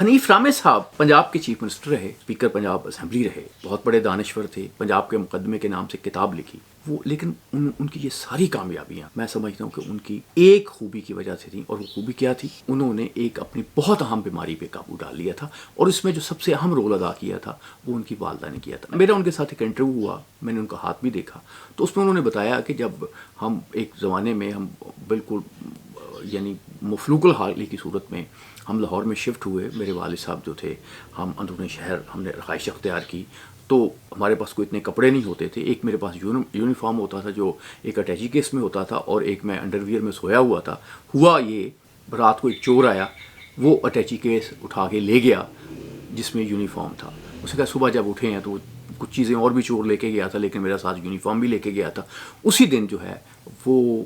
حنیف رامے صاحب پنجاب کے chief minister رہے، اسپیکر پنجاب اسمبلی رہے، بہت بڑے دانشور تھے، پنجاب کے مقدمے کے نام سے کتاب لکھی وہ، لیکن ان کی یہ ساری کامیابیاں میں سمجھتا ہوں کہ ان کی ایک خوبی کی وجہ سے تھیں، اور وہ خوبی کیا تھی؟ انہوں نے ایک اپنی بہت اہم بیماری پہ قابو ڈال لیا تھا، اور اس میں جو سب سے اہم رول ادا کیا تھا وہ ان کی والدہ نے کیا تھا۔ میرا ان کے ساتھ ایک انٹرویو ہوا، میں نے ان کا ہاتھ بھی دیکھا، تو اس میں انہوں نے بتایا کہ جب ہم ایک زمانے میں ہم بالکل یعنی مفلوق الحال کی صورت میں ہم لاہور میں شفٹ ہوئے، میرے والد صاحب جو تھے، ہم اندرون شہر ہم نے رہائش اختیار کی، تو ہمارے پاس کوئی اتنے کپڑے نہیں ہوتے تھے۔ ایک میرے پاس یونیفارم ہوتا تھا جو ایک اٹیچی کیس میں ہوتا تھا، اور ایک میں انڈر ویئر میں سویا ہوا تھا۔ ہوا یہ رات کو ایک چور آیا، وہ اٹیچی کیس اٹھا کے لے گیا جس میں یونیفارم تھا۔ اس نے کہا صبح جب اٹھے ہیں تو کچھ چیزیں اور بھی چور لے کے گیا تھا، لیکن میرا ساتھ یونیفارم بھی لے کے گیا تھا۔ اسی دن جو ہے وہ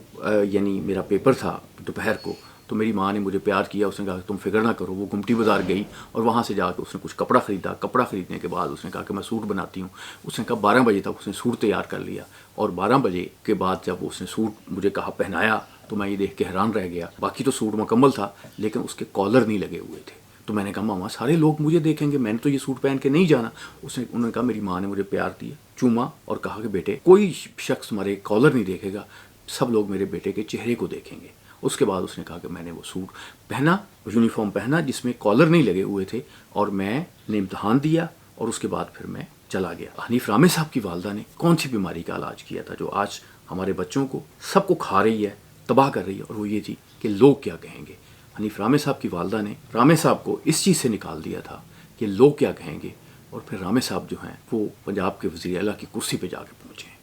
یعنی میرا پیپر تھا دوپہر کو، تو میری ماں نے مجھے پیار کیا، اس نے کہا کہ تم فکر نہ کرو۔ وہ گمٹی بازار گئی اور وہاں سے جا کے اس نے کچھ کپڑا خریدا۔ کپڑا خریدنے کے بعد اس نے کہا کہ میں سوٹ بناتی ہوں۔ اس نے کہا 12 بجے تک اس نے سوٹ تیار کر لیا، اور 12 بجے کے بعد جب اس نے سوٹ مجھے کہا پہنایا تو میں یہ دیکھ کے حیران رہ گیا۔ باقی تو سوٹ مکمل تھا، لیکن اس کے کالر نہیں لگے ہوئے تھے۔ تو میں نے کہا ماما سارے لوگ مجھے دیکھیں گے، میں نے تو یہ سوٹ پہن کے نہیں جانا۔ انہوں نے کہا میری ماں نے مجھے پیار دیا، چوما، اور کہا کہ بیٹے کوئی شخص ہمارے کالر نہیں دیکھے گا، سب لوگ میرے بیٹے کے چہرے کو دیکھیں گے۔ اس کے بعد اس نے کہا کہ میں نے وہ سوٹ پہنا، یونیفارم پہنا جس میں کالر نہیں لگے ہوئے تھے، اور میں نے امتحان دیا، اور اس کے بعد پھر میں چلا گیا۔ حنیف رامے صاحب کی والدہ نے کون سی بیماری کا علاج کیا تھا جو آج ہمارے بچوں کو سب کو کھا رہی ہے، تباہ کر رہی ہے، اور وہ یہ تھی کہ لوگ کیا کہیں گے۔ حنیف رامے صاحب کی والدہ نے رامے صاحب کو اس چیز سے نکال دیا تھا کہ لوگ کیا کہیں گے، اور پھر رامے صاحب جو ہیں وہ پنجاب کے وزیر اعلیٰ کی کرسی پہ جا کے پہنچے۔